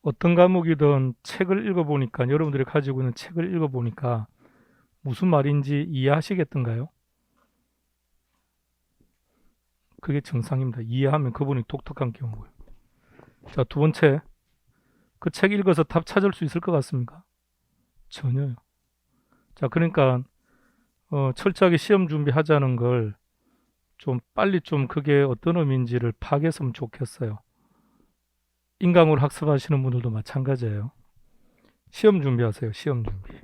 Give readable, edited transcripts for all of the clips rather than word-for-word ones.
어떤 과목이든 책을 읽어보니까 여러분들이 가지고 있는 책을 읽어보니까 무슨 말인지 이해하시겠던가요? 그게 정상입니다. 이해하면 그분이 독특한 경우고요. 자, 두 번째, 그 책 읽어서 답 찾을 수 있을 것 같습니까? 전혀요. 자, 그러니까 철저하게 시험 준비하자는 걸 좀 빨리 좀 그게 어떤 의미인지를 파악했으면 좋겠어요. 인강으로 학습하시는 분들도 마찬가지예요. 시험 준비하세요. 시험 준비.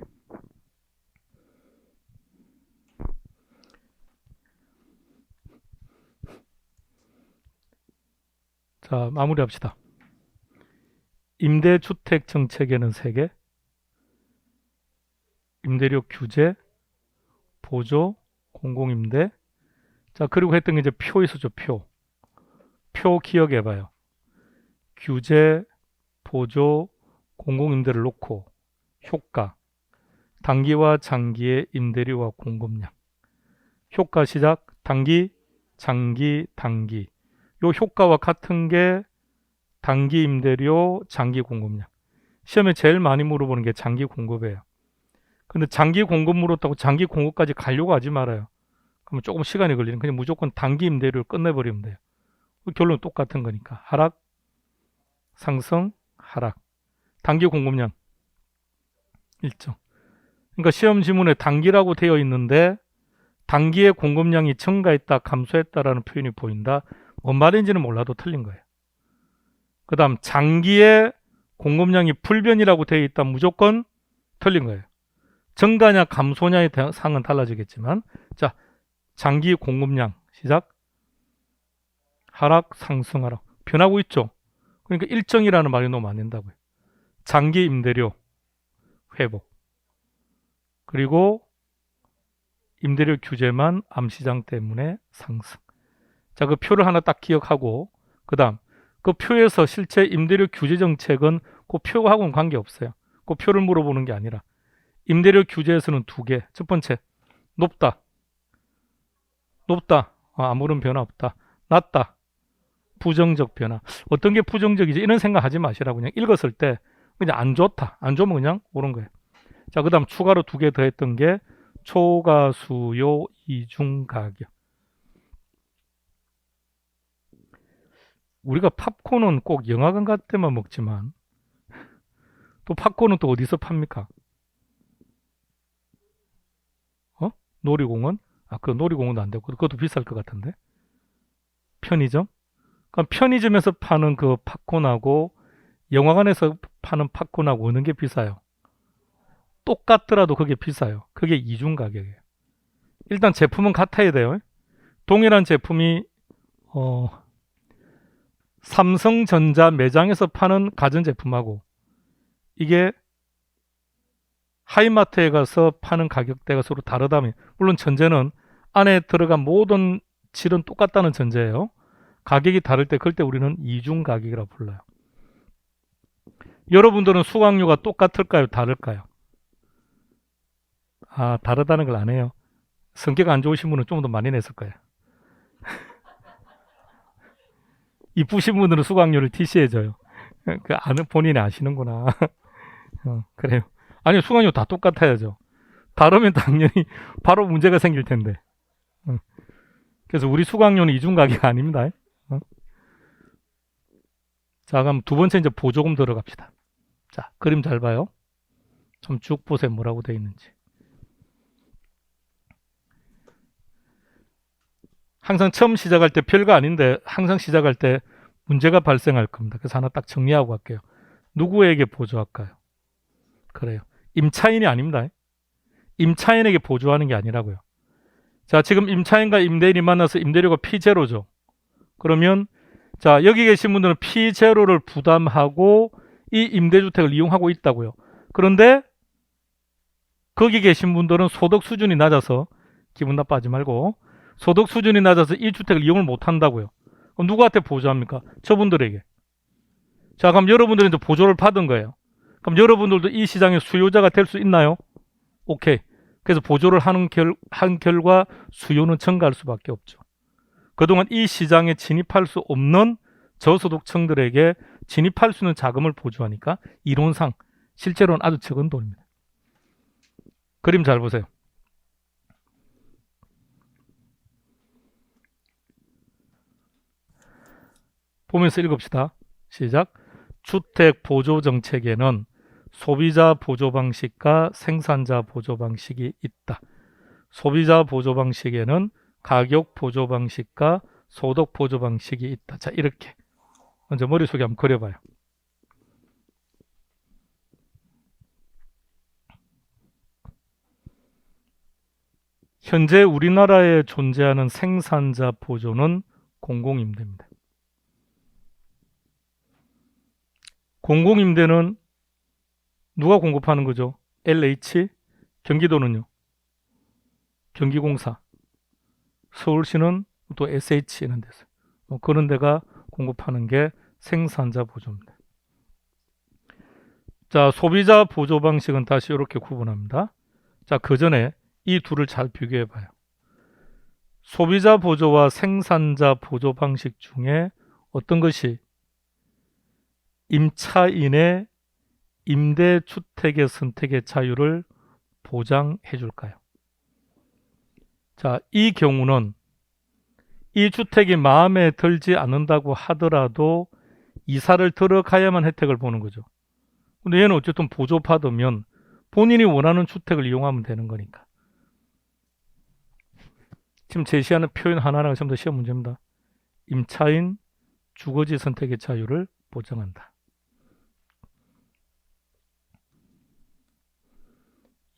자, 마무리합시다. 임대주택 정책에는 3개, 임대료 규제, 보조, 공공임대. 자, 그리고 했던 게 이제 표 있었죠. 표 기억해봐요. 규제, 보조, 공공임대를 놓고 효과, 단기와 장기의 임대료와 공급량. 효과 시작, 단기, 장기, 단기. 요 효과와 같은 게 단기 임대료, 장기 공급량. 시험에 제일 많이 물어보는 게 장기 공급이에요. 근데 장기 공급 물었다고 장기 공급까지 가려고 하지 말아요. 그러면 조금 시간이 걸리는, 그냥 무조건 단기 임대료를 끝내버리면 돼요. 결론은 똑같은 거니까. 하락, 상승, 하락. 단기 공급량 일정. 그러니까 시험 지문에 단기라고 되어 있는데 단기의 공급량이 증가했다, 감소했다라는 표현이 보인다. 뭔 말인지는 몰라도 틀린 거예요. 그 다음 장기의 공급량이 불변이라고 되어 있다, 무조건 틀린 거예요. 증가냐 감소냐의 상은 달라지겠지만, 자, 장기 공급량 시작. 하락, 상승, 하락. 변하고 있죠. 그러니까 일정이라는 말이 너무 안 된다고요. 장기 임대료 회복. 그리고 임대료 규제만 암시장 때문에 상승. 자, 그 표를 하나 딱 기억하고, 그 다음 그 표에서 실제 임대료 규제 정책은 그 표하고는 관계없어요. 그 표를 물어보는 게 아니라 임대료 규제에서는 2개. 첫 번째, 높다. 아무런 변화 없다. 낮다. 부정적 변화. 어떤 게 부정적이지? 이런 생각 하지 마시라고. 그냥 읽었을 때 그냥 안 좋다. 안 좋으면 그냥 옳은 거예요. 자, 그 다음 추가로 2개 더 했던 게 초과 수요, 이중 가격. 우리가 팝콘은 꼭 영화관 갈 때만 먹지만 또 팝콘은 또 어디서 팝니까? 놀이공원? 그 놀이공원도 안 되고 그것도 비쌀 것 같은데. 편의점? 그럼 편의점에서 파는 그 팝콘하고 영화관에서 파는 팝콘하고 어느 게 비싸요? 똑같더라도 그게 비싸요. 그게 이중 가격이에요. 일단 제품은 같아야 돼요. 동일한 제품이 삼성전자 매장에서 파는 가전제품하고 이게 하이마트에 가서 파는 가격대가 서로 다르다면, 물론 전제는 안에 들어간 모든 질은 똑같다는 전제예요. 가격이 다를 때 그럴 때 우리는 이중 가격이라고 불러요. 여러분들은 수강료가 똑같을까요? 다를까요? 다르다는 걸 안 해요. 성격 안 좋으신 분은 좀 더 많이 냈을 거예요. 이쁘신 분들은 수강료를 TC해줘요. 그 아는 본인이 아시는구나. 그래요. 아니, 수강료 다 똑같아야죠. 다르면 당연히 바로 문제가 생길 텐데. 그래서 우리 수강료는 이중 가격 아닙니다. 자, 그럼 두 번째 이제 보조금 들어갑시다. 자, 그림 잘 봐요. 좀 쭉 보세요. 뭐라고 되어 있는지. 항상 처음 시작할 때 별거 아닌데 항상 시작할 때 문제가 발생할 겁니다. 그래서 하나 딱 정리하고 갈게요. 누구에게 보조할까요? 그래요. 임차인이 아닙니다. 임차인에게 보조하는 게 아니라고요. 자, 지금 임차인과 임대인이 만나서 임대료가 P0죠. 그러면 자, 여기 계신 분들은 P0를 부담하고 이 임대주택을 이용하고 있다고요. 그런데 거기 계신 분들은 소득 수준이 낮아서, 기분 나빠하지 말고, 소득 수준이 낮아서 이 주택을 이용을 못 한다고요. 그럼 누구한테 보조합니까? 저분들에게. 자, 그럼 여러분들은 이제 보조를 받은 거예요. 그럼 여러분들도 이 시장의 수요자가 될 수 있나요? 오케이. 그래서 보조를 한 결과 수요는 증가할 수밖에 없죠. 그동안 이 시장에 진입할 수 없는 저소득층들에게 진입할 수 있는 자금을 보조하니까 이론상 실제로는 아주 적은 돈입니다. 그림 잘 보세요. 보면서 읽읍시다. 시작. 주택 보조 정책에는 소비자 보조 방식과 생산자 보조 방식이 있다. 소비자 보조 방식에는 가격 보조 방식과 소득 보조 방식이 있다. 자, 이렇게 먼저 머릿속에 한번 그려봐요. 현재 우리나라에 존재하는 생산자 보조는 공공임대입니다. 공공임대는 누가 공급하는 거죠? LH, 경기도는요? 경기공사, 서울시는 또 SH 이런 데서 그런 데가 공급하는 게 생산자 보조입니다. 자, 소비자 보조 방식은 다시 이렇게 구분합니다. 자, 그 전에 이 둘을 잘 비교해 봐요. 소비자 보조와 생산자 보조 방식 중에 어떤 것이 임차인의 임대주택의 선택의 자유를 보장해 줄까요? 자, 이 경우는 이 주택이 마음에 들지 않는다고 하더라도 이사를 들어가야만 혜택을 보는 거죠. 근데 얘는 어쨌든 보조받으면 본인이 원하는 주택을 이용하면 되는 거니까. 지금 제시하는 표현 하나하나가 전부 다 시험 문제입니다. 임차인 주거지 선택의 자유를 보장한다.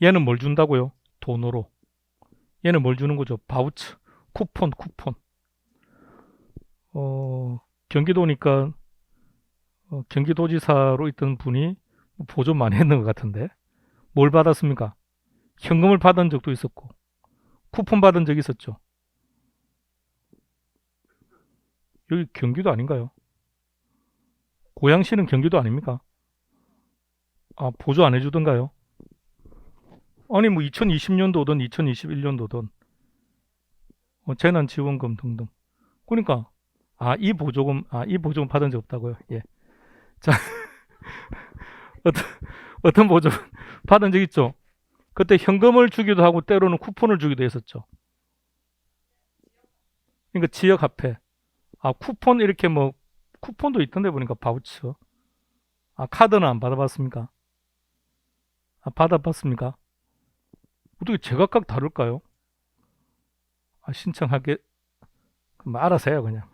얘는 뭘 준다고요? 돈으로. 얘는 뭘 주는 거죠? 바우처, 쿠폰. 경기도니까 경기도지사로 있던 분이 보조 많이 했는 것 같은데 뭘 받았습니까? 현금을 받은 적도 있었고 쿠폰 받은 적이 있었죠. 여기 경기도 아닌가요? 고양시는 경기도 아닙니까? 아, 보조 안 해주던가요? 아니 뭐 2020년도든 2021년도든 재난지원금 등등. 그러니까 이 보조금 받은 적 없다고요? 예. 자, 어떤 보조 받은 적 있죠? 그때 현금을 주기도 하고 때로는 쿠폰을 주기도 했었죠. 그러니까 지역 화폐. 쿠폰 이렇게 뭐 쿠폰도 있던데 보니까 바우처. 카드는 안 받아봤습니까? 받아봤습니까? 어떻게 제각각 다를까요? 신청하게 그럼 알아서 해요 그냥.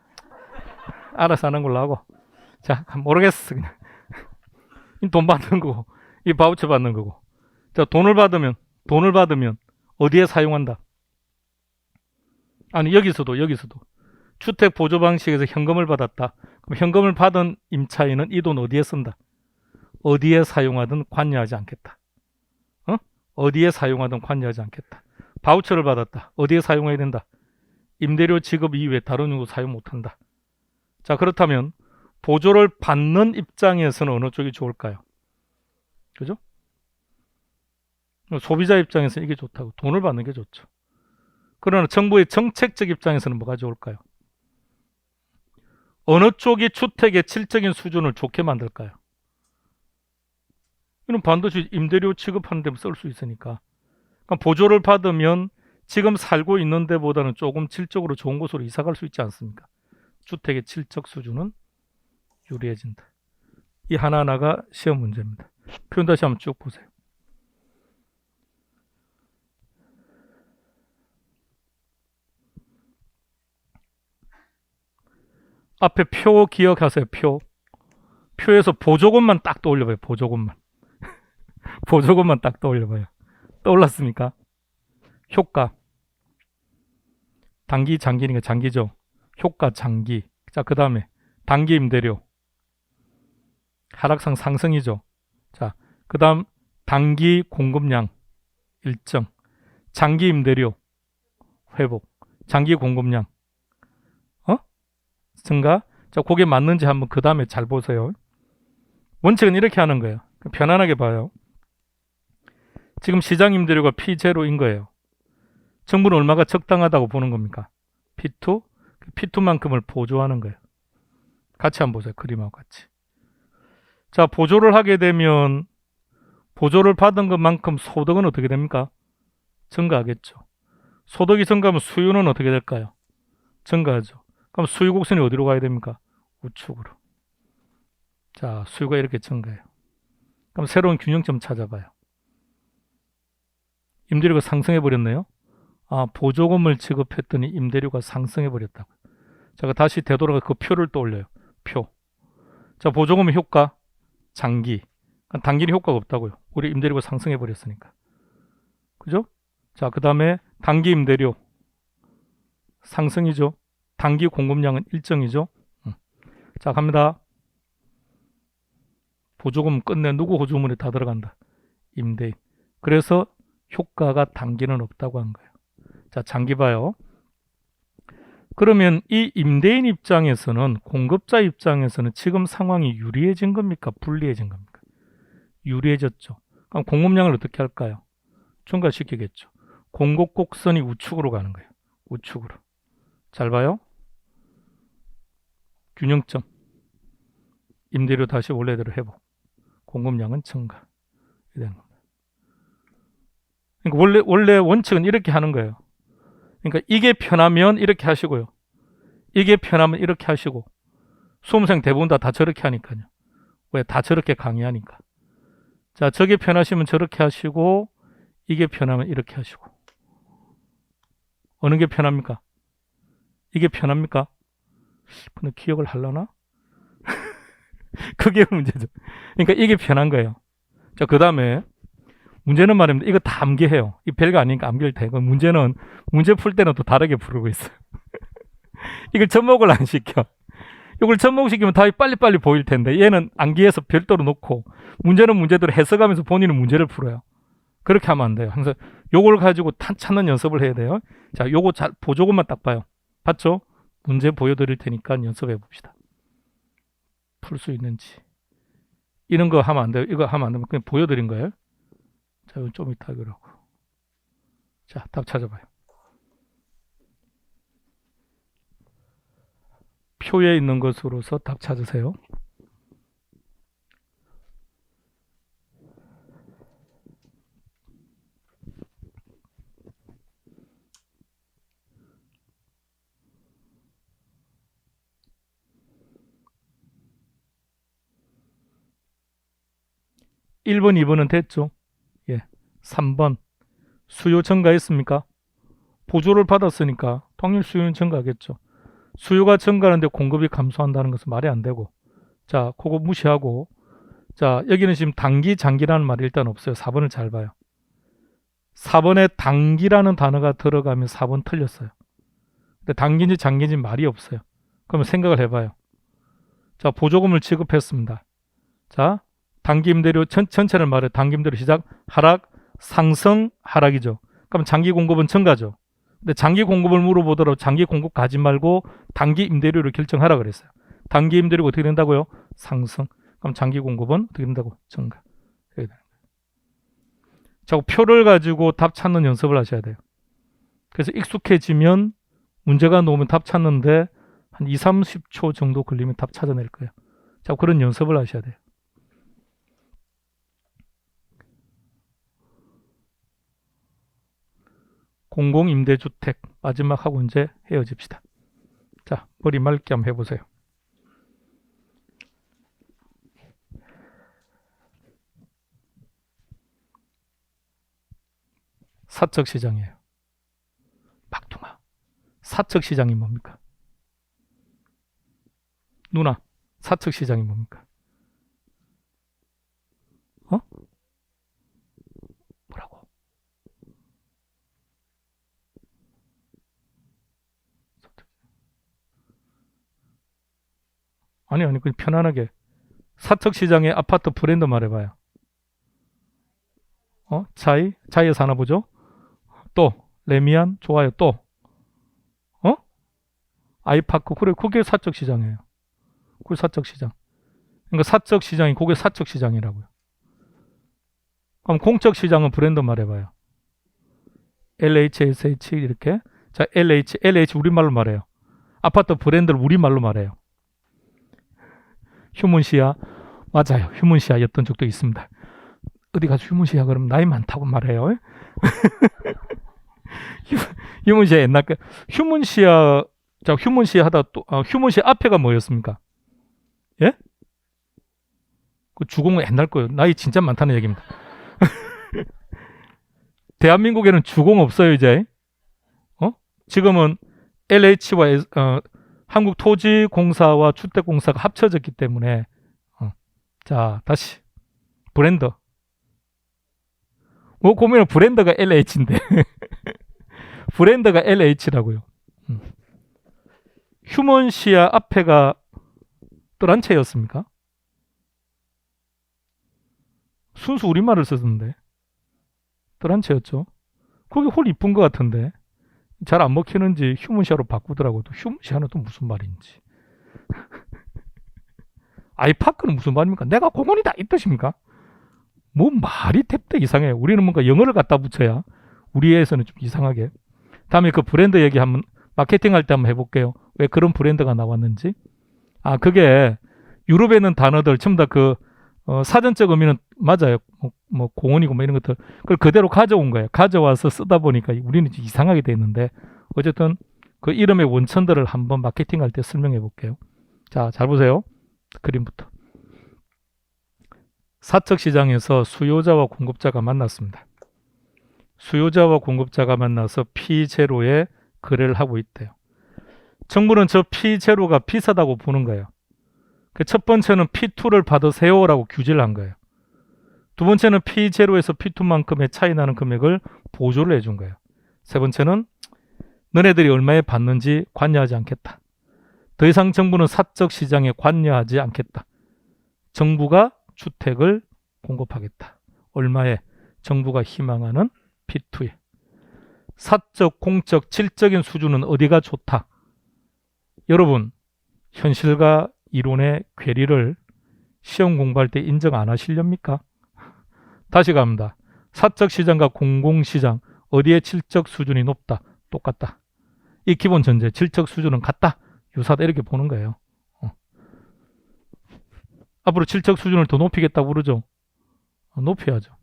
알아서 하는 걸로 하고. 자, 모르겠어 그냥. 돈 받는 거고 이 바우처 받는 거고. 자, 돈을 받으면 어디에 사용한다? 아니 여기서도 주택 보조 방식에서 현금을 받았다. 그럼 현금을 받은 임차인은 이 돈 어디에 쓴다? 어디에 사용하든 관여하지 않겠다. 어디에 사용하든 관여하지 않겠다. 바우처를 받았다. 어디에 사용해야 된다? 임대료 지급 이외에 다른 용도 사용 못한다. 자, 그렇다면 보조를 받는 입장에서는 어느 쪽이 좋을까요? 그죠? 소비자 입장에서는 이게 좋다고. 돈을 받는 게 좋죠. 그러나 정부의 정책적 입장에서는 뭐가 좋을까요? 어느 쪽이 주택의 질적인 수준을 좋게 만들까요? 이는 반드시 임대료 취급하는 데 쓸 수 있으니까. 그러니까 보조를 받으면 지금 살고 있는 데보다는 조금 질적으로 좋은 곳으로 이사 갈 수 있지 않습니까? 주택의 질적 수준은 유리해진다. 이 하나하나가 시험 문제입니다. 표현 다시 한번 쭉 보세요. 앞에 표 기억하세요. 표에서 보조금만 딱 떠올려봐요. 보조금만 딱 떠올려봐요. 떠올랐습니까? 효과. 단기, 장기니까 장기죠. 효과, 장기. 자, 그 다음에 단기 임대료. 하락상 상승이죠. 자, 그 다음 단기 공급량 일정. 장기 임대료 회복. 장기 공급량 증가. 자, 그게 맞는지 한번 그 다음에 잘 보세요. 원칙은 이렇게 하는 거예요. 편안하게 봐요. 지금 시장 임대료가 P0인 거예요. 정부는 얼마가 적당하다고 보는 겁니까? P2? P2만큼을 보조하는 거예요. 같이 한번 보세요. 그림하고 같이. 자, 보조를 하게 되면 보조를 받은 것만큼 소득은 어떻게 됩니까? 증가하겠죠. 소득이 증가하면 수요는 어떻게 될까요? 증가하죠. 그럼 수요 곡선이 어디로 가야 됩니까? 우측으로. 자, 수요가 이렇게 증가해요. 그럼 새로운 균형점 찾아봐요. 임대료가 상승해 버렸네요. 아, 보조금을 지급했더니 임대료가 상승해 버렸다고. 자, 다시 되돌아가 그 표를 또 올려요. 표. 자, 보조금의 효과 장기. 단기는 효과가 없다고요. 우리 임대료가 상승해 버렸으니까. 그죠? 자, 그 다음에 단기 임대료 상승이죠. 단기 공급량은 일정이죠. 자, 갑니다. 보조금 끝내 누구 보조금에 다 들어간다. 임대인. 그래서 효과가 단기는 없다고 한 거예요. 자, 장기 봐요. 그러면 이 임대인 입장에서는 공급자 입장에서는 지금 상황이 유리해진 겁니까? 불리해진 겁니까? 유리해졌죠. 그럼 공급량을 어떻게 할까요? 증가시키겠죠. 공급 곡선이 우측으로 가는 거예요. 우측으로. 잘 봐요. 균형점. 임대료 다시 원래대로 회복. 공급량은 증가. 이런 겁니다. 그러니까 원래 원칙은 이렇게 하는 거예요. 그러니까 이게 편하면 이렇게 하시고요. 이게 편하면 이렇게 하시고. 수험생 대부분 다 저렇게 하니까요. 왜? 다 저렇게 강의하니까. 자, 저게 편하시면 저렇게 하시고, 이게 편하면 이렇게 하시고. 어느 게 편합니까? 이게 편합니까? 근데 기억을 하려나? 그게 문제죠. 그러니까 이게 편한 거예요. 자, 그 다음에 문제는 말입니다. 이거 다 암기해요. 이 별거 아니니까 암기를 되고, 문제는 문제 풀 때는 또 다르게 부르고 있어요. 이걸 접목을 안 시켜. 이걸 접목시키면 답이 빨리빨리 보일 텐데 얘는 암기해서 별도로 놓고 문제는 문제대로 해석하면서 본인은 문제를 풀어요. 그렇게 하면 안 돼요. 항상 요걸 가지고 찾는 연습을 해야 돼요. 자, 요거 잘 보조금만 딱 봐요. 봤죠? 문제 보여드릴 테니까 연습해 봅시다. 풀 수 있는지. 이런 거 하면 안 돼요. 이거 하면 안 되면 그냥 보여드린 거예요. 자, 이건 좀 이따 그러고. 자, 답 찾아봐요. 표에 있는 것으로서 답 찾으세요. 일 번, 2번은 됐죠? 예. 3번. 수요 증가했습니까? 보조를 받았으니까 통일 수요는 증가하겠죠. 수요가 증가하는데 공급이 감소한다는 것은 말이 안 되고. 자, 그거 무시하고. 자, 여기는 지금 단기, 장기라는 말이 일단 없어요. 4번을 잘 봐요. 4번에 단기라는 단어가 들어가면 4번 틀렸어요. 근데 단기인지 장기인지 말이 없어요. 그러면 생각을 해봐요. 자, 보조금을 지급했습니다. 자, 단기 임대료 전체를 말해. 단기 임대료 시작, 하락, 상승, 하락이죠. 그럼 장기 공급은 증가죠. 근데 장기 공급을 물어보더라도 장기 공급 가지 말고 단기 임대료를 결정하라 그랬어요. 단기 임대료가 어떻게 된다고요? 상승. 그럼 장기 공급은 어떻게 된다고? 증가. 자꾸 표를 가지고 답 찾는 연습을 하셔야 돼요. 그래서 익숙해지면 문제가 나오면 답 찾는데 한 2, 30초 정도 걸리면 답 찾아낼 거예요. 자꾸 그런 연습을 하셔야 돼요. 공공임대주택 마지막 하고 이제 헤어집시다. 자, 머리 맑게 한번 해보세요. 사적시장이에요. 막둥아. 사적시장이 뭡니까? 누나, 사적시장이 뭡니까? 어? 뭐라고? 아니, 그냥 편안하게. 사적시장의 아파트 브랜드 말해봐요. 차이에서 하나 보죠? 또, 레미안, 좋아요, 또. 아이파크, 그래, 그게 사적시장이에요. 그게 사적시장. 그러니까 사적시장이 그게 사적시장이라고요. 그럼 공적시장은 브랜드 말해봐요. LHSH 이렇게. 자, LH 우리말로 말해요. 아파트 브랜드를 우리말로 말해요. 휴먼시아. 맞아요. 휴먼시아였던 적도 있습니다. 어디 가서 휴먼시아 그러면 나이 많다고 말해요. 휴먼시아 옛날 거 휴먼시아 자 휴먼시아 하다 또 휴먼시아 앞에가 뭐였습니까? 예? 그 주공은 옛날 거예요. 나이 진짜 많다는 얘기입니다. 대한민국에는 주공 없어요 이제. 지금은 LH와 한국토지공사와 주택공사가 합쳐졌기 때문에 자 다시 브랜드 고민은 브랜드가 LH인데 브랜드가 LH라고요. 휴먼시아 앞에가 뜰한채였습니까? 순수 우리말을 썼는데 뜰한채였죠. 그게 홀 이쁜 것 같은데 잘 안 먹히는지 휴먼시아로 바꾸더라고요. 또 휴먼시아는 또 무슨 말인지. 아이파크는 무슨 말입니까? 내가 공원이다 이 뜻입니까? 뭐 말이 탭대 이상해. 우리는 뭔가 영어를 갖다 붙여야 우리 애에서는 좀 이상하게. 다음에 그 브랜드 얘기 한번 마케팅 할 때 한번 해볼게요. 왜 그런 브랜드가 나왔는지. 그게 유럽에 있는 단어들 전부 다 그 사전적 의미는 맞아요. 뭐 공원이고 뭐 이런 것들 그걸 그대로 가져온 거예요. 가져와서 쓰다 보니까 우리는 이상하게 돼 있는데 어쨌든 그 이름의 원천들을 한번 마케팅 할 때 설명해 볼게요. 자, 잘 보세요. 그림부터. 사적 시장에서 수요자와 공급자가 만났습니다. 수요자와 공급자가 만나서 P0에 거래를 하고 있대요. 정부는 저 P0가 비싸다고 보는 거예요. 첫 번째는 P2를 받으세요라고 규제를 한 거예요. 두 번째는 P0에서 P2만큼의 차이 나는 금액을 보조를 해준 거예요. 세 번째는 너네들이 얼마에 받는지 관여하지 않겠다. 더 이상 정부는 사적 시장에 관여하지 않겠다. 정부가 주택을 공급하겠다. 얼마에? 정부가 희망하는 P2에. 사적, 공적, 질적인 수준은 어디가 좋다? 여러분, 현실과 이론의 괴리를 시험 공부할 때 인정 안 하시렵니까? 다시 갑니다. 사적 시장과 공공시장 어디에 질적 수준이 높다? 똑같다. 이 기본 전제, 질적 수준은 같다. 유사다 이렇게 보는 거예요. 앞으로 질적 수준을 더 높이겠다고 그러죠. 높여야죠.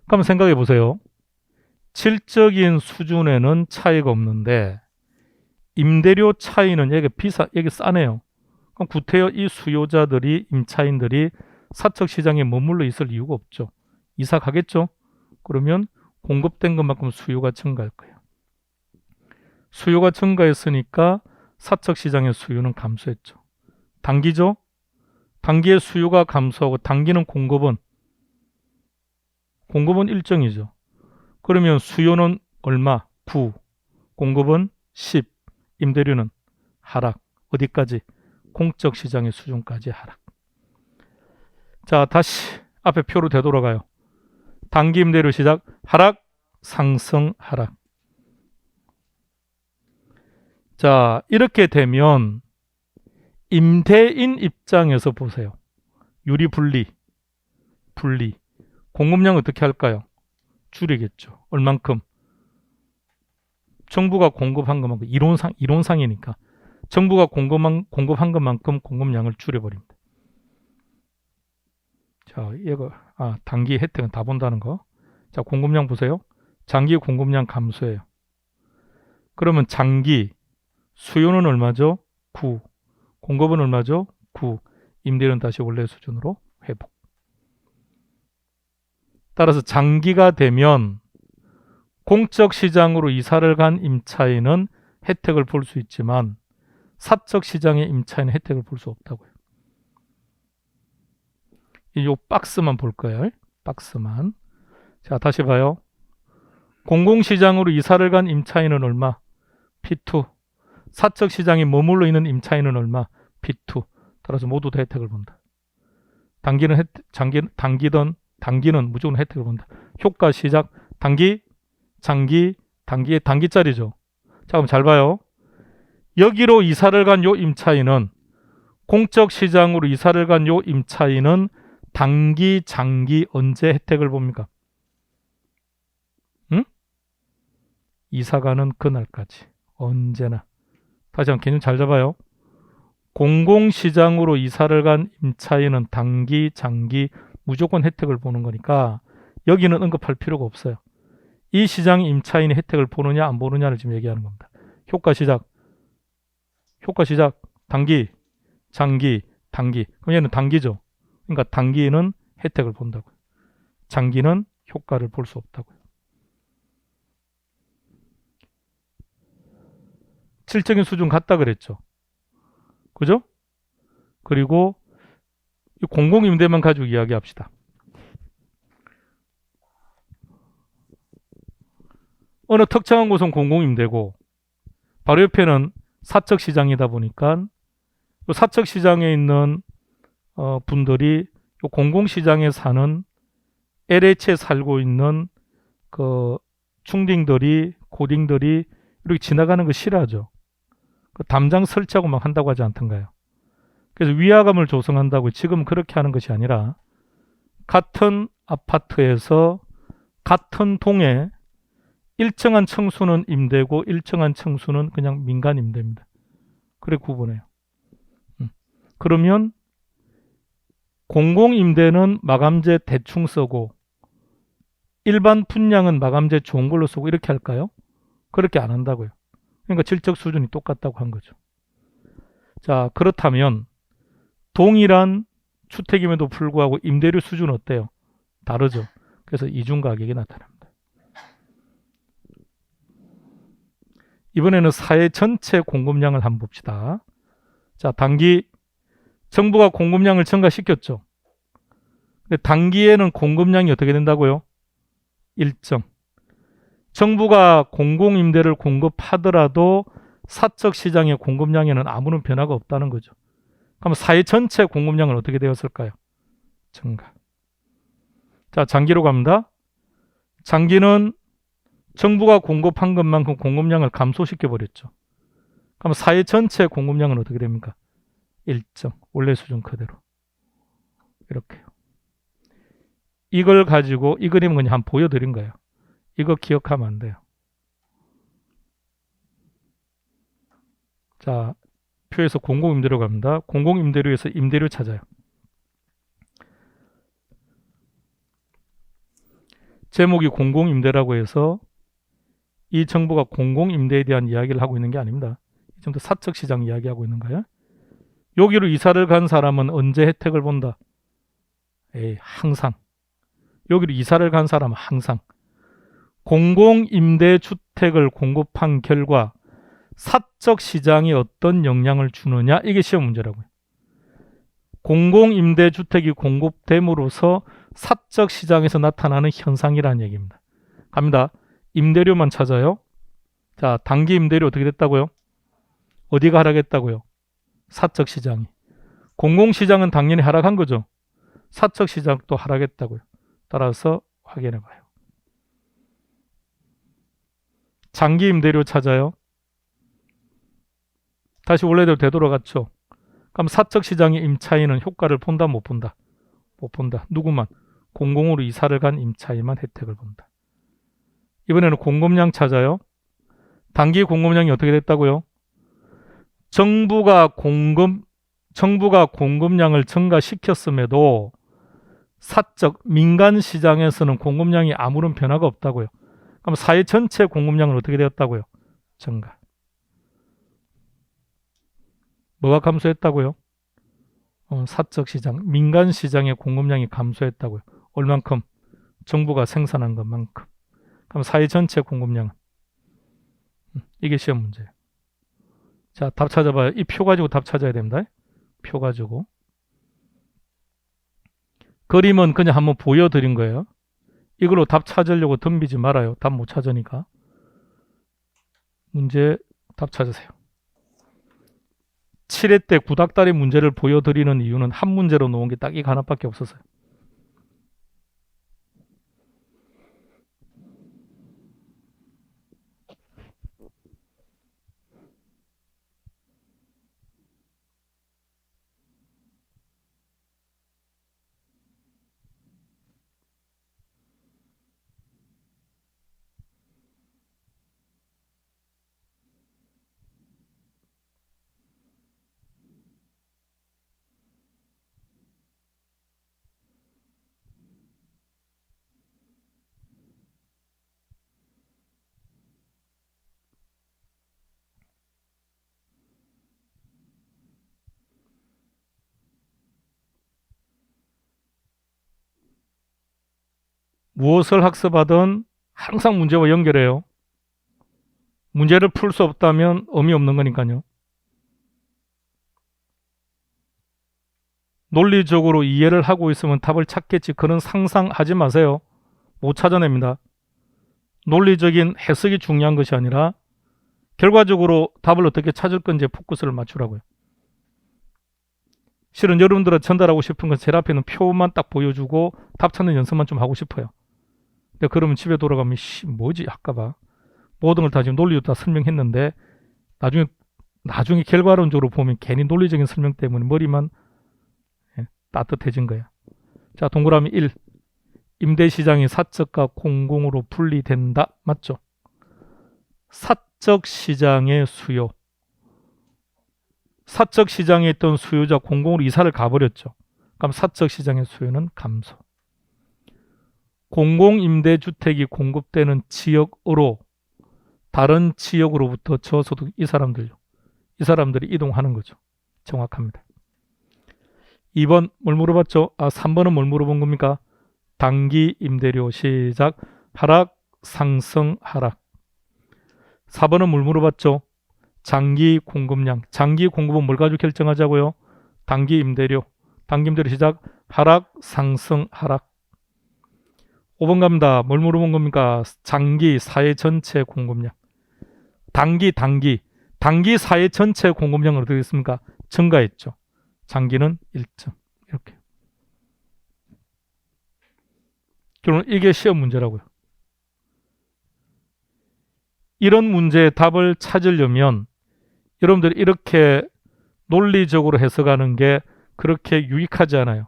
그럼 생각해 보세요. 질적인 수준에는 차이가 없는데 임대료 차이는 여기 싸네요. 그럼 구태여 이 수요자들이 임차인들이 사적 시장에 머물러 있을 이유가 없죠. 이사 가겠죠. 그러면 공급된 것만큼 수요가 증가할 거예요. 수요가 증가했으니까 사적 시장의 수요는 감소했죠. 단기죠. 단기의 수요가 감소하고 단기는 공급은 일정이죠. 그러면 수요는 얼마? 9, 공급은 10, 임대료는 하락. 어디까지? 공적 시장의 수준까지 하락. 자, 다시 앞에 표로 되돌아가요. 단기 임대료 시작, 하락, 상승, 하락. 자, 이렇게 되면 임대인 입장에서 보세요. 유리 분리. 공급량 어떻게 할까요? 줄이겠죠. 얼만큼? 정부가 공급한 것만큼, 이론상이니까. 정부가 공급한 것만큼 공급량을 줄여버립니다. 자, 이거 단기 혜택은 다 본다는 거. 자, 공급량 보세요. 장기 공급량 감소해요. 그러면 장기 수요는 얼마죠? 9. 공급은 얼마죠? 9. 임대료는 다시 원래 수준으로 회복. 따라서 장기가 되면 공적 시장으로 이사를 간 임차인은 혜택을 볼 수 있지만 사적 시장의 임차인은 혜택을 볼 수 없다고요. 이 박스만 볼 거예요. 박스만. 자, 다시 봐요. 공공시장으로 이사를 간 임차인은 얼마? P2. 사적 시장에 머물러 있는 임차인은 얼마? P2. 따라서 모두 다 혜택을 본다. 단기는 무조건 혜택을 본다. 효과 시작. 단기, 장기, 단기의 단기짜리죠. 자, 그럼 잘 봐요. 여기로 이사를 간 요 임차인은 공적 시장으로 이사를 간 요 임차인은 단기, 장기 언제 혜택을 봅니까? 응? 이사 가는 그날까지. 언제나. 다시 한번 개념 잘 잡아요. 공공시장으로 이사를 간 임차인은 단기, 장기 무조건 혜택을 보는 거니까 여기는 언급할 필요가 없어요. 이 시장 임차인이 혜택을 보느냐 안 보느냐를 지금 얘기하는 겁니다. 효과 시작, 단기, 장기, 단기. 그럼 얘는 단기죠. 그러니까 단기는 혜택을 본다고요. 장기는 효과를 볼 수 없다고요. 질적인 수준 같다 그랬죠. 그죠? 그리고 공공임대만 가지고 이야기합시다. 어느 특정한 곳은 공공임대고 바로 옆에는 사적시장이다 보니까 사적시장에 있는 분들이 공공시장에 사는 LH에 살고 있는 그 중딩들이 고딩들이 이렇게 지나가는 거 싫어하죠. 그 담장 설치하고 막 한다고 하지 않던가요? 그래서 위화감을 조성한다고 지금 그렇게 하는 것이 아니라 같은 아파트에서 같은 동에 일정한 층수는 임대고 일정한 층수는 그냥 민간 임대입니다. 그래 구분해요. 그러면 공공임대는 마감재 대충 쓰고 일반 분양은 마감재 좋은 걸로 쓰고 이렇게 할까요? 그렇게 안 한다고요. 그러니까 질적 수준이 똑같다고 한 거죠. 자, 그렇다면 동일한 주택임에도 불구하고 임대료 수준은 어때요? 다르죠. 그래서 이중 가격이 나타납니다. 이번에는 사회 전체 공급량을 한번 봅시다. 자, 단기 정부가 공급량을 증가시켰죠. 근데 단기에는 공급량이 어떻게 된다고요? 일정. 정부가 공공임대를 공급하더라도 사적 시장의 공급량에는 아무런 변화가 없다는 거죠. 그럼 사회 전체 공급량은 어떻게 되었을까요? 증가. 자, 장기로 갑니다. 장기는 정부가 공급한 것만큼 공급량을 감소시켜 버렸죠. 그럼 사회 전체 공급량은 어떻게 됩니까? 일정. 원래 수준 그대로. 이렇게요. 이걸 가지고 이 그림은 그냥 한번 보여드린 거예요. 이거 기억하면 안 돼요. 자, 표에서 공공임대료 갑니다. 공공임대료에서 임대료 찾아요. 제목이 공공임대라고 해서 이 정부가 공공임대에 대한 이야기를 하고 있는 게 아닙니다. 지금도 사적시장 이야기하고 있는 거예요. 여기로 이사를 간 사람은 언제 혜택을 본다? 항상. 여기로 이사를 간 사람은 항상. 공공임대주택을 공급한 결과 사적시장이 어떤 영향을 주느냐, 이게 시험 문제라고요. 공공임대주택이 공급됨으로써 사적시장에서 나타나는 현상이라는 얘기입니다. 갑니다. 임대료만 찾아요. 자, 단기 임대료 어떻게 됐다고요? 어디가 하락했다고요? 사적시장이. 공공시장은 당연히 하락한 거죠. 사적시장도 하락했다고요. 따라서 확인해 봐요. 장기 임대료 찾아요. 다시 원래대로 되돌아갔죠. 그럼 사적시장의 임차인은 효과를 본다, 못 본다? 못 본다. 누구만? 공공으로 이사를 간 임차인만 혜택을 본다. 이번에는 공급량 찾아요. 단기 공급량이 어떻게 됐다고요? 정부가 공급량을 증가시켰음에도 사적 민간 시장에서는 공급량이 아무런 변화가 없다고요. 그럼 사회 전체 공급량은 어떻게 되었다고요? 증가. 뭐가 감소했다고요? 사적 시장, 민간 시장의 공급량이 감소했다고요. 얼만큼? 정부가 생산한 것만큼. 그럼 사회 전체 공급량은? 이게 시험 문제예요. 자, 답 찾아봐요. 이 표 가지고 답 찾아야 됩니다. 표 가지고. 그림은 그냥 한번 보여드린 거예요. 이걸로 답 찾으려고 덤비지 말아요. 답 못 찾으니까. 문제 답 찾으세요. 7회 때 구닥다리 문제를 보여드리는 이유는 한 문제로 놓은 게 딱 이거 하나밖에 없었어요. 무엇을 학습하든 항상 문제와 연결해요. 문제를 풀 수 없다면 의미 없는 거니까요. 논리적으로 이해를 하고 있으면 답을 찾겠지. 그런 상상하지 마세요. 못 찾아냅니다. 논리적인 해석이 중요한 것이 아니라 결과적으로 답을 어떻게 찾을 건지에 포커스를 맞추라고요. 실은 여러분들은 전달하고 싶은 건 제일 앞에 있는 표만 딱 보여주고 답 찾는 연습만 좀 하고 싶어요. 근데 그러면 집에 돌아가면 뭐지 할까봐 모든 걸 다 지금 논리로 다 설명했는데 나중에 결과론적으로 보면 괜히 논리적인 설명 때문에 머리만 따뜻해진 거야. 자, 동그라미 1. 임대시장이 사적과 공공으로 분리된다. 맞죠? 사적 시장의 수요. 사적 시장에 있던 수요자 공공으로 이사를 가버렸죠. 그럼 사적 시장의 수요는 감소. 공공임대주택이 공급되는 지역으로 다른 지역으로부터 저소득 이 사람들이 이동하는 거죠. 정확합니다. 2번 뭘 물어봤죠? 3번은 뭘 물어본 겁니까? 단기 임대료 시작 하락 상승 하락. 4번은 뭘 물어봤죠? 장기 공급량. 장기 공급은 뭘 가지고 결정하자고요? 단기 임대료 시작 하락 상승 하락. 5번 갑니다. 뭘 물어본 겁니까? 장기 사회 전체 공급량. 단기 사회 전체 공급량은 어떻게 됐습니까? 증가했죠. 장기는 1점. 이렇게. 결론 이게 시험 문제라고요. 이런 문제의 답을 찾으려면 여러분들이 이렇게 논리적으로 해석하는 게 그렇게 유익하지 않아요.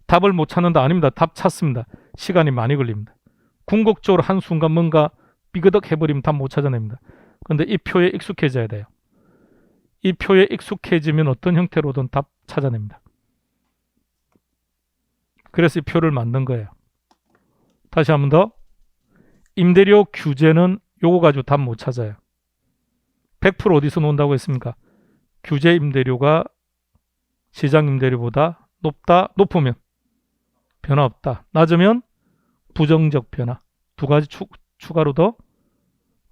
답을 못 찾는다 아닙니다. 답 찾습니다. 시간이 많이 걸립니다. 궁극적으로 한순간 뭔가 삐그덕 해버리면 답 못 찾아냅니다. 그런데 이 표에 익숙해져야 돼요. 이 표에 익숙해지면 어떤 형태로든 답 찾아냅니다. 그래서 이 표를 만든 거예요. 다시 한 번 더. 임대료 규제는 요거 가지고 답 못 찾아요. 100% 어디서 논다고 했습니까? 규제 임대료가 시장 임대료보다 높으면 변화 없다. 낮으면 부정적 변화. 두 가지 추가로 더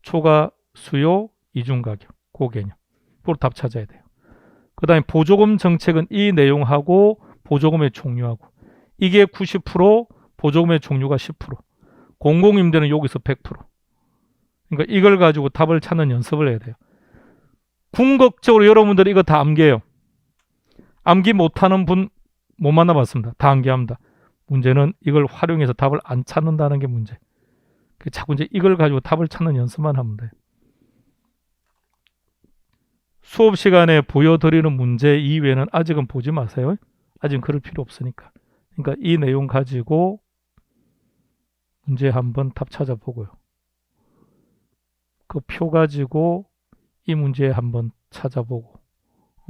초과 수요 이중 가격. 그 개념. 그걸 답 찾아야 돼요. 그 다음에 보조금 정책은 이 내용하고 보조금의 종류하고 이게 90% 보조금의 종류가 10% 공공임대는 여기서 100%. 그러니까 이걸 가지고 답을 찾는 연습을 해야 돼요. 궁극적으로 여러분들이 이거 다 암기해요. 암기 못하는 분 못 만나봤습니다. 다 암기합니다. 문제는 이걸 활용해서 답을 안 찾는다는 게 문제. 자꾸 이제 이걸 가지고 답을 찾는 연습만 하면 돼요. 수업 시간에 보여드리는 문제 이외에는 아직은 보지 마세요. 아직은 그럴 필요 없으니까. 그러니까 이 내용 가지고 문제 한번 답 찾아보고요. 그 표 가지고 이 문제 한번 찾아보고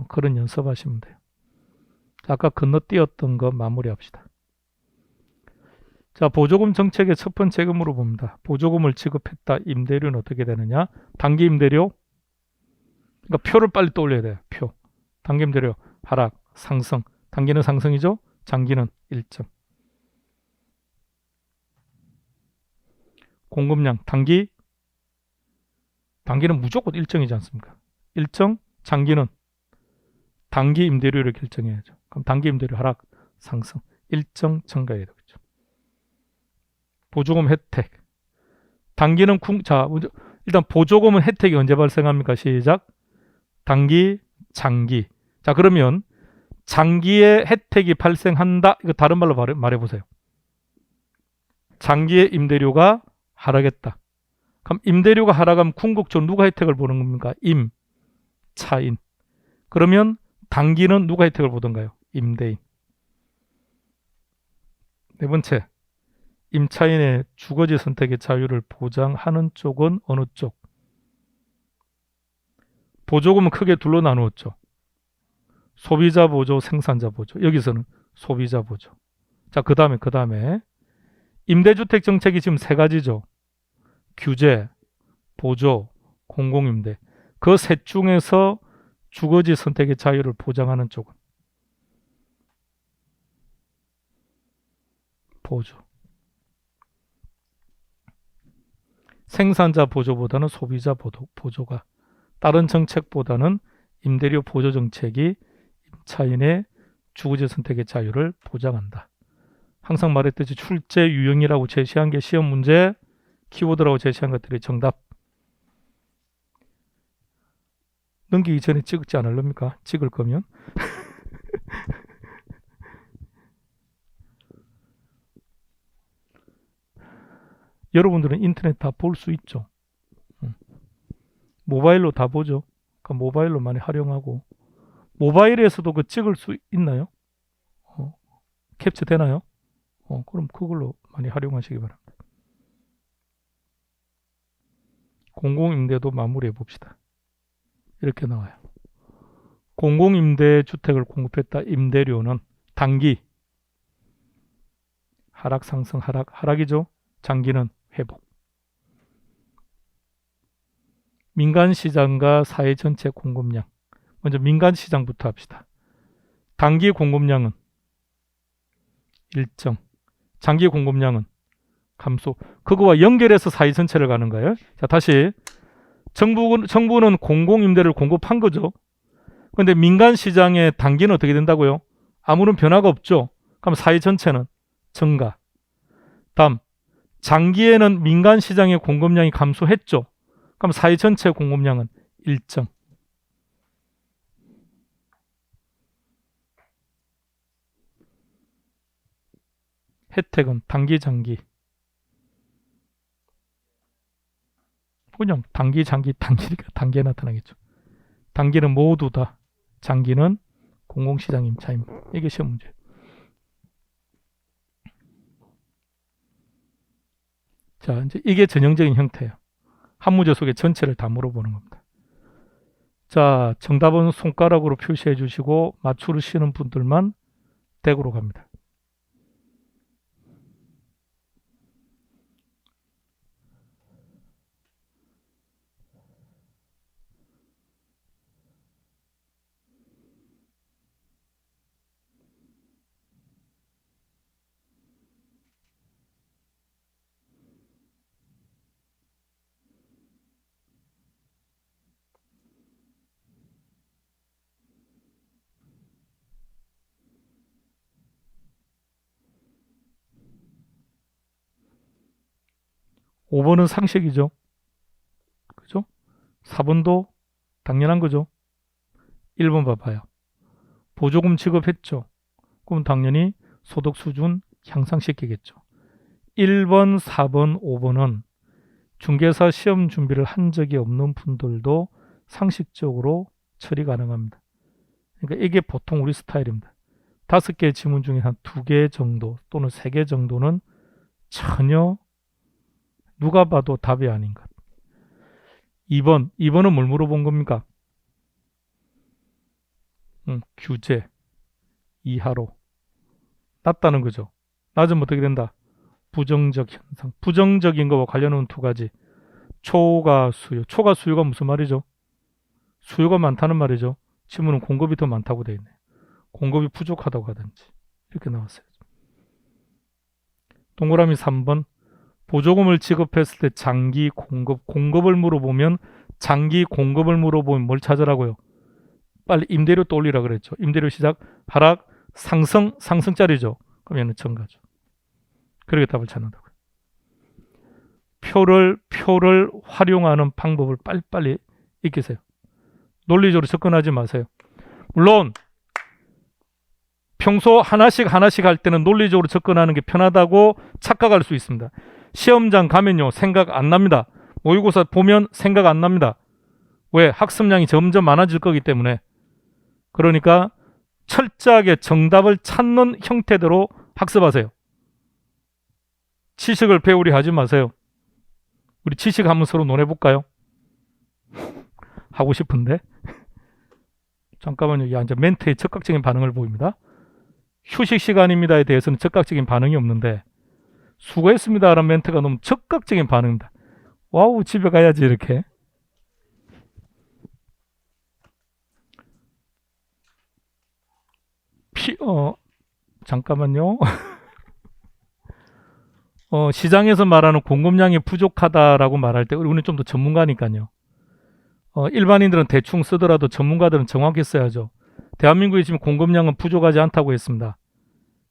그런 연습하시면 돼요. 아까 건너뛰었던 거 마무리합시다. 자, 보조금 정책의 첫 번째 금으로 봅니다. 보조금을 지급했다. 임대료는 어떻게 되느냐? 단기 임대료. 그러니까 표를 빨리 떠올려야 돼요. 표. 단기 임대료 하락, 상승. 단기는 상승이죠. 장기는 1점. 공급량 단기는 무조건 일정이지 않습니까? 일정, 장기는 단기 임대료를 결정해야죠. 그럼 단기 임대료 하락, 상승, 일정 증가해야 되겠죠. 보조금 혜택. 단기는 일단 보조금은 혜택이 언제 발생합니까? 시작. 단기, 장기. 자, 그러면 장기에 혜택이 발생한다. 이거 다른 말로 말해보세요. 장기의 임대료가 하락했다. 그럼 임대료가 하락하면 궁극적으로 누가 혜택을 보는 겁니까? 차인. 그러면 단기는 누가 혜택을 보던가요? 임대인. 네 번째, 임차인의 주거지 선택의 자유를 보장하는 쪽은 어느 쪽? 보조금은 크게 둘로 나누었죠. 소비자 보조, 생산자 보조. 여기서는 소비자 보조. 자, 그 다음에 임대주택 정책이 지금 세 가지죠. 규제, 보조, 공공임대. 그 셋 중에서 주거지 선택의 자유를 보장하는 쪽은 보조. 생산자 보조보다는 소비자 보조가, 다른 정책보다는 임대료 보조 정책이 임차인의 주거지 선택의 자유를 보장한다. 항상 말했듯이 출제 유형이라고 제시한 게 시험 문제, 키워드라고 제시한 것들이 정답. 넘기기 전에 찍지 않을랍니까? 찍을 거면. 여러분들은 인터넷 다 볼 수 있죠. 모바일로 다 보죠. 그러니까 모바일로 많이 활용하고, 모바일에서도 그 찍을 수 있나요? 캡처 되나요? 그럼 그걸로 많이 활용하시기 바랍니다. 공공임대도 마무리해 봅시다. 이렇게 나와요. 공공임대주택을 공급했다. 임대료는 단기 하락, 상승, 하락이죠. 장기는 회복. 민간시장과 사회 전체 공급량. 먼저 민간시장부터 합시다. 단기 공급량은 일정, 장기 공급량은 감소. 그거와 연결해서 사회 전체를 가는 거예요. 자, 다시 정부는 공공임대를 공급한 거죠. 그런데 민간시장의 단기는 어떻게 된다고요? 아무런 변화가 없죠. 그럼 사회 전체는 증가. 다음, 장기에는 민간시장의 공급량이 감소했죠. 그럼 사회 전체 공급량은 일정. 혜택은 단기, 장기. 그냥 단기, 장기, 단기니까 단기에 나타나겠죠. 단기는 모두 다, 장기는 공공시장 임차임. 이게 시험 문제. 자, 이제 이게 전형적인 형태예요. 한 문제 속에 전체를 다 물어보는 겁니다. 자, 정답은 손가락으로 표시해 주시고 맞추시는 분들만 댁으로 갑니다. 오 번은 상식이죠. 그죠? 4번도 당연한 거죠. 1번 봐봐요. 보조금 지급했죠. 그럼 당연히 소득 수준 향상시키겠죠. 1번, 4번, 5번은 중개사 시험 준비를 한 적이 없는 분들도 상식적으로 처리 가능합니다. 그러니까 이게 보통 우리 스타일입니다. 5개의 지문 중에 한 2개 정도 또는 3개 정도는 전혀 누가 봐도 답이 아닌 것. 2번은 뭘 물어본 겁니까? 규제 이하로 낮다는 거죠. 낮으면 어떻게 된다? 부정적 현상. 부정적인 거와 관련은 2가지. 초과 수요. 초과 수요가 무슨 말이죠? 수요가 많다는 말이죠. 지문은 공급이 더 많다고 되어 있네요. 공급이 부족하다고 하든지. 이렇게 나왔어요. 동그라미 3번. 보조금을 지급했을 때 장기 공급을 물어보면 장기 공급을 물어보면 뭘 찾으라고요? 빨리 임대료 또 올리라 그랬죠. 임대료 시작, 하락, 상승, 상승짜리죠. 그럼 얘는 증가죠. 그렇게 답을 찾는다고요. 표를 활용하는 방법을 빨리빨리 익히세요. 논리적으로 접근하지 마세요. 물론 평소 하나씩 할 때는 논리적으로 접근하는 게 편하다고 착각할 수 있습니다. 시험장 가면요 생각 안 납니다. 모의고사 보면 생각 안 납니다. 왜? 학습량이 점점 많아질 거기 때문에. 그러니까 철저하게 정답을 찾는 형태대로 학습하세요. 지식을 배우려 하지 마세요. 우리 지식 한번 서로 논해볼까요? 하고 싶은데. 잠깐만요. 이제 멘트의 적극적인 반응을 보입니다. 휴식 시간입니다에 대해서는 적극적인 반응이 없는데 수고했습니다 라는 멘트가 너무 적극적인 반응입니다. 와우, 집에 가야지 이렇게. 잠깐만요. 시장에서 말하는 공급량이 부족하다라고 말할 때 우리는 좀 더 전문가니까요. 일반인들은 대충 쓰더라도 전문가들은 정확히 써야죠. 대한민국이 지금 공급량은 부족하지 않다고 했습니다.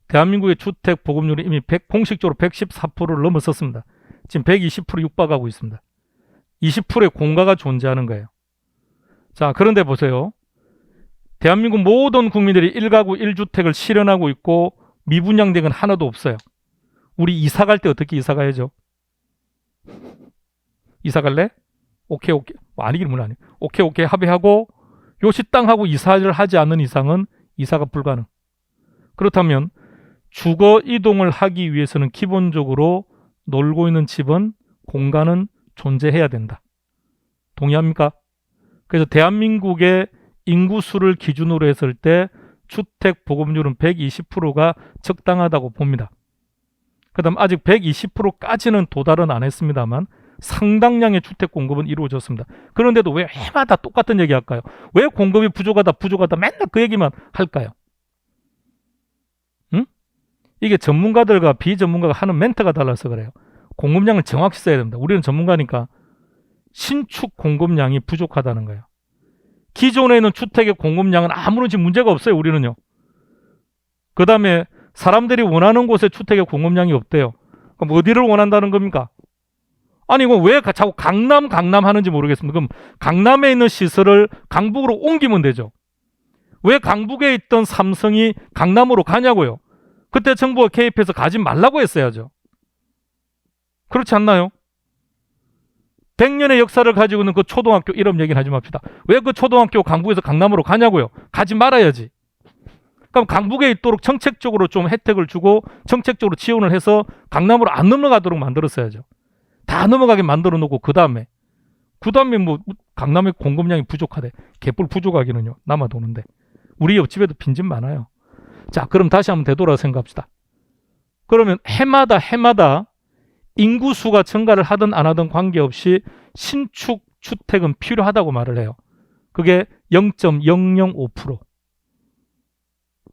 대한민국의 주택 보급률이 이미 공식적으로 114%를 넘어섰습니다. 지금 120% 육박하고 있습니다. 20%의 공가가 존재하는 거예요. 자, 그런데 보세요. 대한민국 모든 국민들이 1가구 1주택을 실현하고 있고 미분양된 건 하나도 없어요. 우리 이사 갈 때 어떻게 이사 가야죠? 이사 갈래? 오케이. 아니긴 뭘 아니. 오케이 합의하고 요시 땅하고 이사를 하지 않는 이상은 이사가 불가능. 그렇다면 주거 이동을 하기 위해서는 기본적으로 놀고 있는 집은 공간은 존재해야 된다. 동의합니까? 그래서 대한민국의 인구수를 기준으로 했을 때 주택 보급률은 120%가 적당하다고 봅니다. 그 다음 아직 120%까지는 도달은 안 했습니다만 상당량의 주택 공급은 이루어졌습니다. 그런데도 왜 해마다 똑같은 얘기 할까요? 왜 공급이 부족하다 맨날 그 얘기만 할까요? 응? 이게 전문가들과 비전문가가 하는 멘트가 달라서 그래요. 공급량을 정확히 써야 됩니다. 우리는 전문가니까 신축 공급량이 부족하다는 거예요. 기존에 있는 주택의 공급량은 아무런 지금 문제가 없어요. 우리는요. 그 다음에 사람들이 원하는 곳에 주택의 공급량이 없대요. 그럼 어디를 원한다는 겁니까? 아니 이거 왜 자꾸 강남 하는지 모르겠습니다. 그럼 강남에 있는 시설을 강북으로 옮기면 되죠. 왜 강북에 있던 삼성이 강남으로 가냐고요. 그때 정부가 개입해서 가지 말라고 했어야죠. 그렇지 않나요? 100년의 역사를 가지고 있는 그 초등학교 이름 얘기는 하지 맙시다. 왜 그 초등학교 강북에서 강남으로 가냐고요. 가지 말아야지. 그럼 강북에 있도록 정책적으로 좀 혜택을 주고 정책적으로 지원을 해서 강남으로 안 넘어가도록 만들었어야죠. 다 넘어가게 만들어 놓고 그 다음에 뭐 강남의 공급량이 부족하대. 개뿔 부족하기는요. 남아 도는데. 우리 옆집에도 빈집 많아요. 자, 그럼 다시 한번 되돌아 생각합시다. 그러면 해마다 인구수가 증가를 하든 안 하든 관계없이 신축 주택은 필요하다고 말을 해요. 그게 0.005%.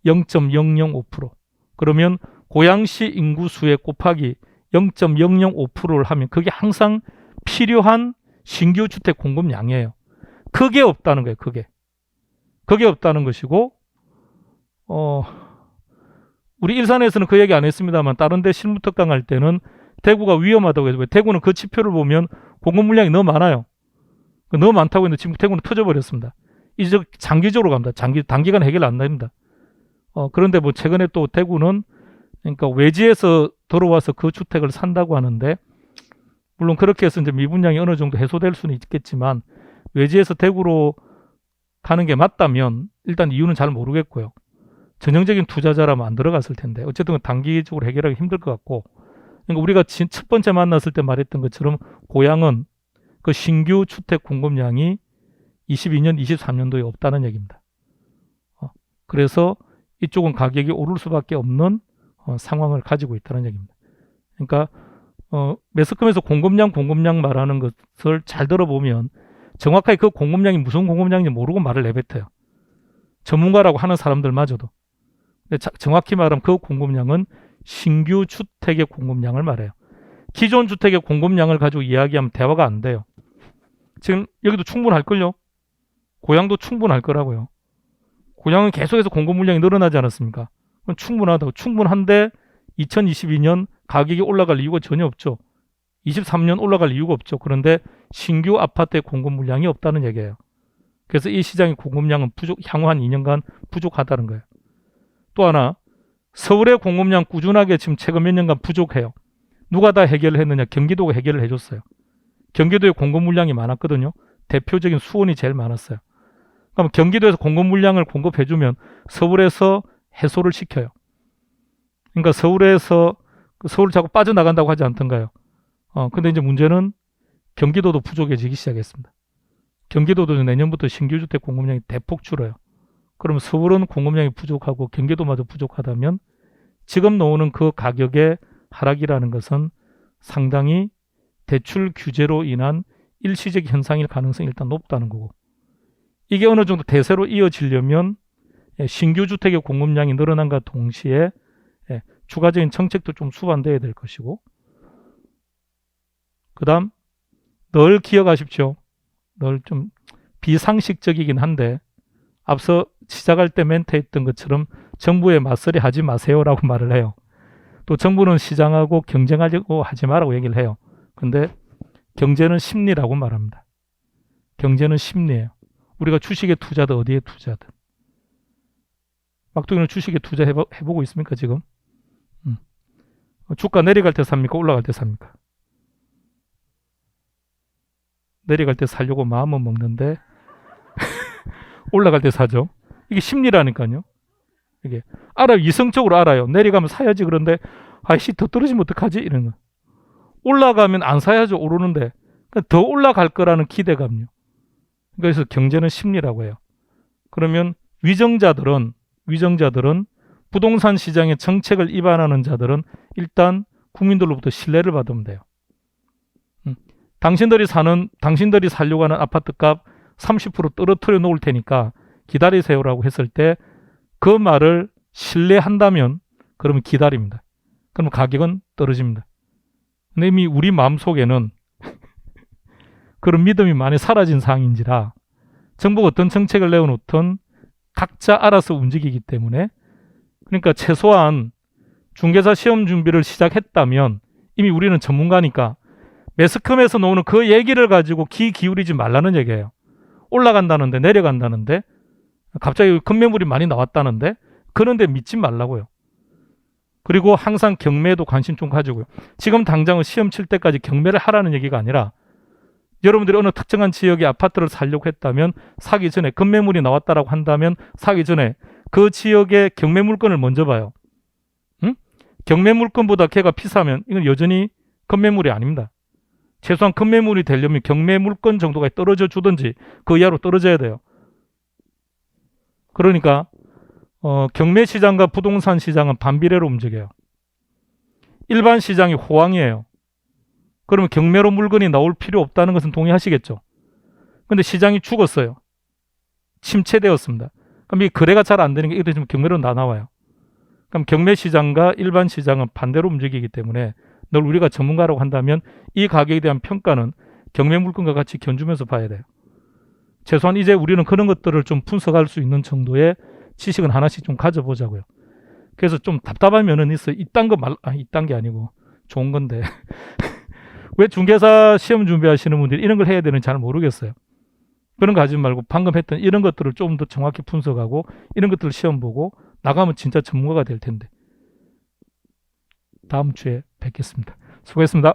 0.005%. 그러면 고양시 인구수에 곱하기 0.005%를 하면 그게 항상 필요한 신규 주택 공급량이에요. 그게 없다는 거예요. 그게 없다는 것이고 우리 일산에서는 그 얘기 안 했습니다만 다른 데 실무특강 할 때는 대구가 위험하다고 해서 대구는 그 지표를 보면 공급 물량이 너무 많아요. 너무 많다고 했는데 지금 대구는 터져버렸습니다. 이제 장기적으로 갑니다. 단기간 해결 안 됩니다. 그런데 뭐 최근에 또 대구는 그러니까 외지에서 들어와서 그 주택을 산다고 하는데 물론 그렇게 해서 이제 미분양이 어느 정도 해소될 수는 있겠지만 외지에서 대구로 가는 게 맞다면 일단 이유는 잘 모르겠고요. 전형적인 투자자라면 안 들어갔을 텐데 어쨌든 단기적으로 해결하기 힘들 것 같고 그러니까 우리가 첫 번째 만났을 때 말했던 것처럼 고향은 그 신규 주택 공급량이 22년, 23년도에 없다는 얘기입니다. 그래서 이쪽은 가격이 오를 수밖에 없는 상황을 가지고 있다는 얘기입니다. 그러니까 매스컴에서 공급량 말하는 것을 잘 들어보면 정확하게 그 공급량이 무슨 공급량인지 모르고 말을 내뱉어요. 전문가라고 하는 사람들마저도. 정확히 말하면 그 공급량은 신규 주택의 공급량을 말해요. 기존 주택의 공급량을 가지고 이야기하면 대화가 안 돼요. 지금 여기도 충분할걸요? 고향도 충분할 거라고요. 고향은 계속해서 공급 물량이 늘어나지 않았습니까? 그건 충분한데 2022년 가격이 올라갈 이유가 전혀 없죠. 23년 올라갈 이유가 없죠. 그런데 신규 아파트의 공급 물량이 없다는 얘기예요. 그래서 이 시장의 공급량은 향후 한 2년간 부족하다는 거예요. 또 하나, 서울의 공급량 꾸준하게 지금 최근 몇 년간 부족해요. 누가 다 해결을 했느냐? 경기도가 해결을 해줬어요. 경기도에 공급 물량이 많았거든요. 대표적인 수원이 제일 많았어요. 그럼 경기도에서 공급 물량을 공급해주면 서울에서 해소를 시켜요. 그러니까 서울 자꾸 빠져나간다고 하지 않던가요? 근데 이제 문제는 경기도도 부족해지기 시작했습니다. 경기도도 내년부터 신규주택 공급량이 대폭 줄어요. 그럼 서울은 공급량이 부족하고 경기도마저 부족하다면 지금 나오는 그 가격의 하락이라는 것은 상당히 대출 규제로 인한 일시적 현상일 가능성이 일단 높다는 거고 이게 어느 정도 대세로 이어지려면 신규 주택의 공급량이 늘어난과 동시에 추가적인 정책도 좀 수반돼야 될 것이고 그 다음 늘 기억하십시오. 늘 좀 비상식적이긴 한데 앞서 시작할 때 멘트 했던 것처럼 정부에 맞서리 하지 마세요라고 말을 해요. 또 정부는 시장하고 경쟁하려고 하지 마라고 얘기를 해요. 근데 경제는 심리라고 말합니다. 경제는 심리예요. 우리가 주식에 투자든 어디에 투자든. 막둥이는 주식에 투자해보고 있습니까 지금? 주가 내려갈 때 삽니까? 올라갈 때 삽니까? 내려갈 때 사려고 마음은 먹는데 올라갈 때 사죠. 이게 심리라니까요. 이게 알아요. 이성적으로 알아요. 내려가면 사야지. 그런데 아이씨 더 떨어지면 어떡하지? 이런 거. 올라가면 안 사야죠. 오르는데 더 올라갈 거라는 기대감요. 그래서 경제는 심리라고 해요. 그러면 위정자들은 부동산 시장의 정책을 위반하는 자들은 일단 국민들로부터 신뢰를 받으면 돼요. 당신들이 살려고 하는 아파트값 30% 떨어뜨려 놓을 테니까 기다리세요라고 했을 때 그 말을 신뢰한다면 그러면 기다립니다. 그러면 가격은 떨어집니다. 근데 이미 우리 마음속에는 그런 믿음이 많이 사라진 상황인지라 정부가 어떤 정책을 내어놓든 각자 알아서 움직이기 때문에 그러니까 최소한 중개사 시험 준비를 시작했다면 이미 우리는 전문가니까 매스컴에서 나오는 그 얘기를 가지고 귀 기울이지 말라는 얘기예요. 올라간다는데 내려간다는데 갑자기 급매물이 많이 나왔다는데 그런데 믿지 말라고요. 그리고 항상 경매에도 관심 좀 가지고요. 지금 당장은 시험 칠 때까지 경매를 하라는 얘기가 아니라 여러분들이 어느 특정한 지역에 아파트를 사려고 했다면 사기 전에 급매물이 나왔다라고 한다면 사기 전에 그 지역의 경매 물건을 먼저 봐요. 응? 경매 물건보다 걔가 비싸면 이건 여전히 급매물이 아닙니다. 최소한 급매물이 되려면 경매 물건 정도가 떨어져 주든지 그 이하로 떨어져야 돼요. 그러니까 경매 시장과 부동산 시장은 반비례로 움직여요. 일반 시장이 호황이에요. 그러면 경매로 물건이 나올 필요 없다는 것은 동의하시겠죠? 근데 시장이 죽었어요. 침체되었습니다. 그럼 이 거래가 잘 안 되는 게 이것도 지금 경매로 나와요. 그럼 경매 시장과 일반 시장은 반대로 움직이기 때문에 늘 우리가 전문가라고 한다면 이 가격에 대한 평가는 경매 물건과 같이 견주면서 봐야 돼요. 최소한 이제 우리는 그런 것들을 좀 분석할 수 있는 정도의 지식은 하나씩 좀 가져보자고요. 그래서 좀 답답한 면은 있어요. 이딴 게 아니고 좋은 건데 왜 중개사 시험 준비하시는 분들이 이런 걸 해야 되는지 잘 모르겠어요. 그런 거 하지 말고 방금 했던 이런 것들을 좀 더 정확히 분석하고 이런 것들을 시험 보고 나가면 진짜 전문가가 될 텐데. 다음 주에 뵙겠습니다. 수고했습니다.